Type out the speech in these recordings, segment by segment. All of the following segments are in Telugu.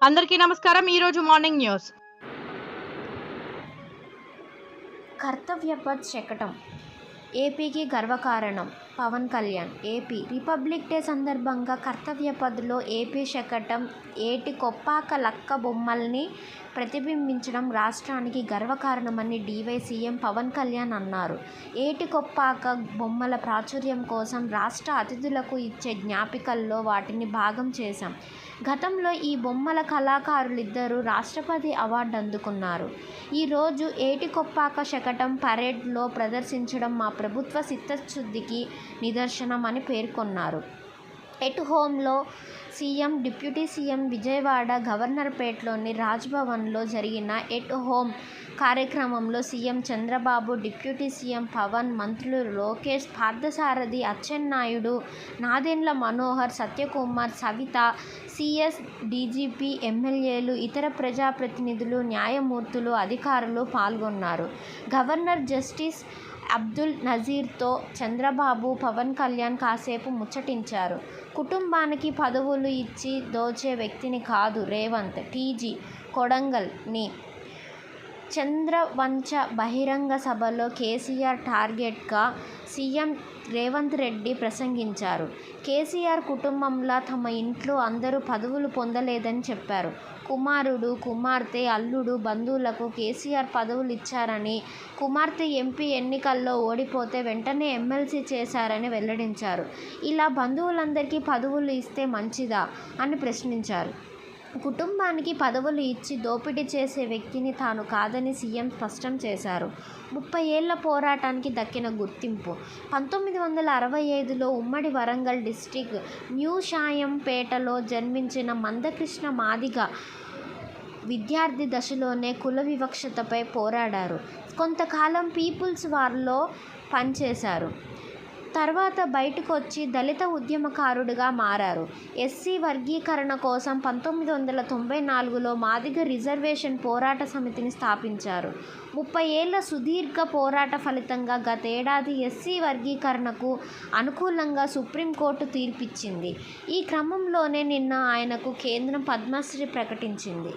అందరికీ నమస్కారం. ఈరోజు మార్నింగ్ న్యూస్. కర్తవ్యపథ్ శకటం ఏపీకి గర్వకారణం. Pawan Kalyan. AP Republic Day సందర్భంగా కర్తవ్యపథ్లో ఏపీ శకటం ఏటి కొప్పాక లక్క బొమ్మల్ని ప్రతిబింబించడం రాష్ట్రానికి గర్వకారణమని డీవై సీఎం పవన్ కళ్యాణ్ అన్నారు. ఏటి కొప్పాక బొమ్మల ప్రాచుర్యం కోసం రాష్ట్ర అతిథులకు ఇచ్చే జ్ఞాపికల్లో వాటిని భాగం చేశాం. గతంలో ఈ బొమ్మల కళాకారులిద్దరూ రాష్ట్రపతి అవార్డు అందుకున్నారు. ఈరోజు ఏటి కొప్పాక శకటం పరేడ్లో ప్రదర్శించడం మా ప్రభుత్వ చిత్తశుద్ధికి నిదర్శనం అని పేర్కొన్నారు. ఎట్ హోమ్లో సీఎం, డిప్యూటీ సీఎం విజయవాడ గవర్నర్పేటలోని రాజ్భవన్లో జరిగిన ఎట్ హోమ్ కార్యక్రమంలో CM Chandrababu, deputy CM Pawan, మంత్రులు లోకేష్, పార్థసారథి, అచ్చెన్నాయుడు, నాదెండ్ల మనోహర్, సత్యకుమార్, సవిత, సీఎస్, డీజీపీ, ఎమ్మెల్యేలు, ఇతర ప్రజాప్రతినిధులు, న్యాయమూర్తులు, అధికారులు పాల్గొన్నారు. గవర్నర్ జస్టిస్ అబ్దుల్ నజీర్తో చంద్రబాబు, పవన్ కళ్యాణ్ కాసేపు ముచ్చటించారు. కుటుంబానికి పదవులు ఇచ్చి దోచే వ్యక్తిని కాదు రేవంత్. టీజీ కొడంగల్ని చంద్రవంచ బహిరంగ సభలో కేసీఆర్ టార్గెట్గా సీఎం రేవంత్ రెడ్డి ప్రసంగించారు. కేసీఆర్ కుటుంబంలా తమ ఇంట్లో అందరూ పదవులు పొందలేదని చెప్పారు. కుమారుడు, కుమార్తె, అల్లుడు, బంధువులకు కేసీఆర్ పదవులు ఇచ్చారని, కుమార్తె ఎంపీ ఎన్నికల్లో ఓడిపోతే వెంటనే ఎమ్మెల్సీ చేశారని వెల్లడించారు. ఇలా బంధువులందరికీ పదవులు ఇస్తే మంచిదా అని ప్రశ్నించారు. కుటుంబానికి పదవులు ఇచ్చి దోపిడీ చేసే వ్యక్తిని తాను కాదని సీఎం స్పష్టం చేశారు. 30 ఏళ్ల పోరాటానికి దక్కిన గుర్తింపు. 1965లో ఉమ్మడి వరంగల్ డిస్టిక్ న్యూషాయంపేటలో జన్మించిన మందకృష్ణ మాదిగ విద్యార్థి దశలోనే కుల వివక్షతపై పోరాడారు. కొంతకాలం పీపుల్స్ వార్లో పనిచేశారు. తర్వాత బయటకొచ్చి దళిత ఉద్యమకారుడిగా మారారు. ఎస్సీ వర్గీకరణ కోసం 1994లో మాదిగ రిజర్వేషన్ పోరాట సమితిని స్థాపించారు. 30 ఏళ్ల సుదీర్ఘ పోరాట ఫలితంగా గతేడాది ఎస్సీ వర్గీకరణకు అనుకూలంగా సుప్రీంకోర్టు తీర్పిచ్చింది. ఈ క్రమంలోనే నిన్న ఆయనకు కేంద్రం పద్మశ్రీ ప్రకటించింది.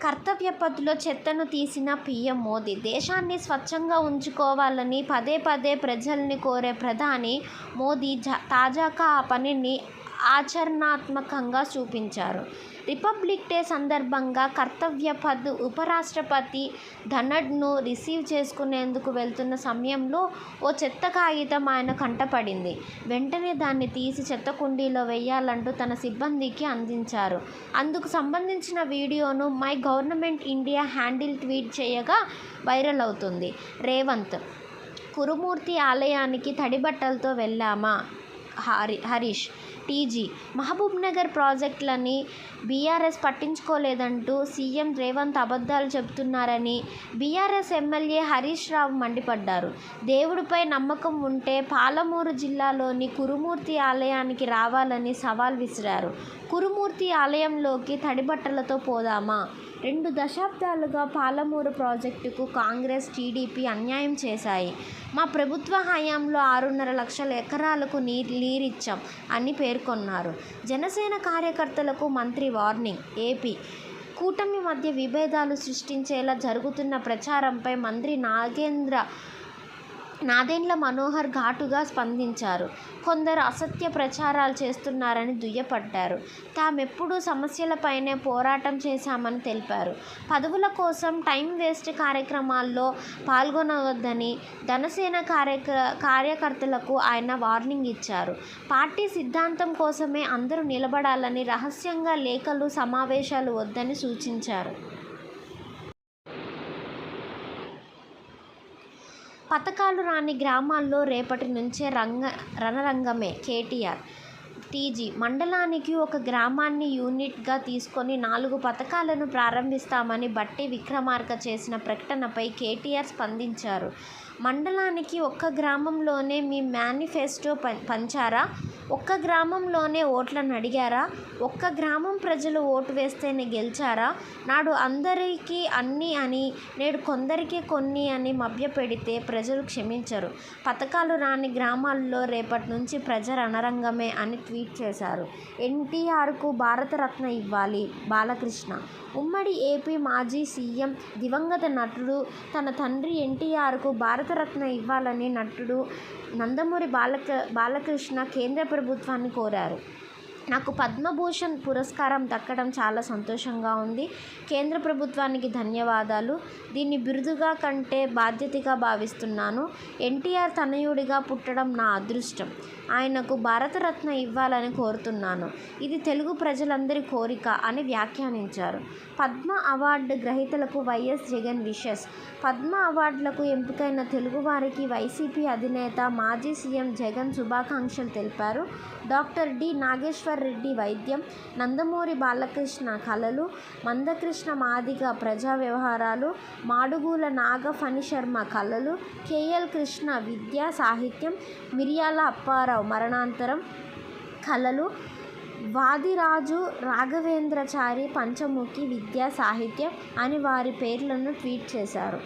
కర్తవ్యపథ్లో చెత్తను తీసిన పీఎం మోదీ. దేశాన్ని స్వచ్ఛంగా ఉంచుకోవాలని పదే పదే ప్రజల్ని కోరే ప్రధాని మోదీ తాజాగా ఆ పనిని ఆచరణాత్మకంగా చూపించారు. రిపబ్లిక్ డే సందర్భంగా కర్తవ్యపథ్ ఉపరాష్ట్రపతి ధనడ్ను రిసీవ్ చేసుకునేందుకు వెళ్తున్న సమయంలో ఓ చెత్త కాగితం ఆయన కంటపడింది. వెంటనే దాన్ని తీసి చెత్త కుండీలో వేయాలంటూ తన సిబ్బందికి అందించారు. అందుకు సంబంధించిన వీడియోను my government India handle tweet చేయగా వైరల్ అవుతుంది. రేవంత్. కురుమూర్తి ఆలయానికి తడిబట్టలతో వెళ్ళామా? హరీష్. టీజీ మహబూబ్నగర్ ప్రాజెక్టులని బీఆర్ఎస్ పట్టించుకోలేదంటూ సీఎం రేవంత్ అబద్ధాలు చెబుతున్నారని బీఆర్ఎస్ ఎమ్మెల్యే హరీష్ రావు మండిపడ్డారు. దేవుడిపై నమ్మకం ఉంటే పాలమూరు జిల్లాలోని కురుమూర్తి ఆలయానికి రావాలని సవాల్ విసిరారు. కురుమూర్తి ఆలయంలోకి తడిబట్టలతో పోదామా? 2 దశాబ్దాలుగా పాలమూరు ప్రాజెక్టుకు కాంగ్రెస్, టీడీపీ అన్యాయం చేశాయి. మా ప్రభుత్వ హయాంలో 6.5 లక్షల ఎకరాలకు నీరిచ్చాం అని పేర్కొన్నారు. జనసేన కార్యకర్తలకు మంత్రి వార్నింగ్. ఏపీ కూటమి మధ్య విభేదాలు సృష్టించేలా జరుగుతున్న ప్రచారంపై మంత్రి నాదెండ్ల మనోహర్ ఘాటుగా స్పందించారు. కొందరు అసత్య ప్రచారాలు చేస్తున్నారని దుయ్యబట్టారు. తామెప్పుడూ సమస్యలపైనే పోరాటం చేశామని తెలిపారు. పదవుల కోసం టైం వేస్ట్ కార్యక్రమాల్లో పాల్గొనవద్దని జనసేన కార్యకర్తలకు ఆయన వార్నింగ్ ఇచ్చారు. పార్టీ సిద్ధాంతం కోసమే అందరూ నిలబడాలని, రహస్యంగా లేఖలు, సమావేశాలు వద్దని సూచించారు. పథకాలు రాని గ్రామాల్లో రేపటి నుంచే రణరంగమే. కేటీఆర్. టీజీ మండలానికి ఒక గ్రామాన్ని యూనిట్గా తీసుకొని 4 పథకాలను ప్రారంభిస్తామని బట్టి విక్రమార్క చేసిన ప్రకటనపై కేటీఆర్ స్పందించారు. మండలానికి ఒక్క గ్రామంలోనే మీ మేనిఫెస్టో పంచారా? ఒక్క గ్రామంలోనే ఓట్లను అడిగారా? ఒక్క గ్రామం ప్రజలు ఓటు వేస్తేనే గెలిచారా? నాడు అందరికీ అన్నీ అని, నేడు కొందరికి కొన్ని అని మభ్యపెడితే ప్రజలు క్షమించరు. పథకాలు రాని గ్రామాల్లో రేపటి నుంచి ప్రజా రణరంగమే అని ట్వీట్ చేశారు. ఎన్టీఆర్కు భారతరత్న ఇవ్వాలి బాలకృష్ణ. ఉమ్మడి ఏపీ మాజీ సీఎం దివంగత నటుడు తన తండ్రి ఎన్టీఆర్కు భారతరత్న ఇవ్వాలని నటుడు నందమూరి బాలకృష్ణ కేంద్ర ప్రభుత్వాన్ని కోరారు. నాకు పద్మభూషణ్ పురస్కారం దక్కడం చాలా సంతోషంగా ఉంది. కేంద్ర ప్రభుత్వానికి ధన్యవాదాలు. దీన్ని బిరుదుగా కంటే బాధ్యతగా భావిస్తున్నాను. ఎన్టీఆర్ తనయుడిగా పుట్టడం నా అదృష్టం. ఆయనకు భారతరత్న ఇవ్వాలని కోరుతున్నాను. ఇది తెలుగు ప్రజలందరి కోరిక అని వ్యాఖ్యానించారు. పద్మ అవార్డు గ్రహీతలకు వైఎస్ జగన్ విషెస్. పద్మ అవార్డులకు ఎంపికైన తెలుగువారికి వైసీపీ అధినేత మాజీ సీఎం జగన్ శుభాకాంక్షలు తెలిపారు. డాక్టర్ డి నాగేశ్వర్ రెడ్డి వైద్యం, నందమూరి బాలకృష్ణ కళలు, మందకృష్ణ మాదిగ ప్రజా వ్యవహారాలు, మాడుగుల నాగ ఫణిశర్మ కళలు, కేఎల్ కృష్ణ విద్య సాహిత్యం, మిరియాల అప్పారావు మరణాంతరం కళలు, వాదిరాజు రాఘవేంద్రచారి పంచముఖి విద్యా సాహిత్యం అని వారి పేర్లను ట్వీట్ చేశారు.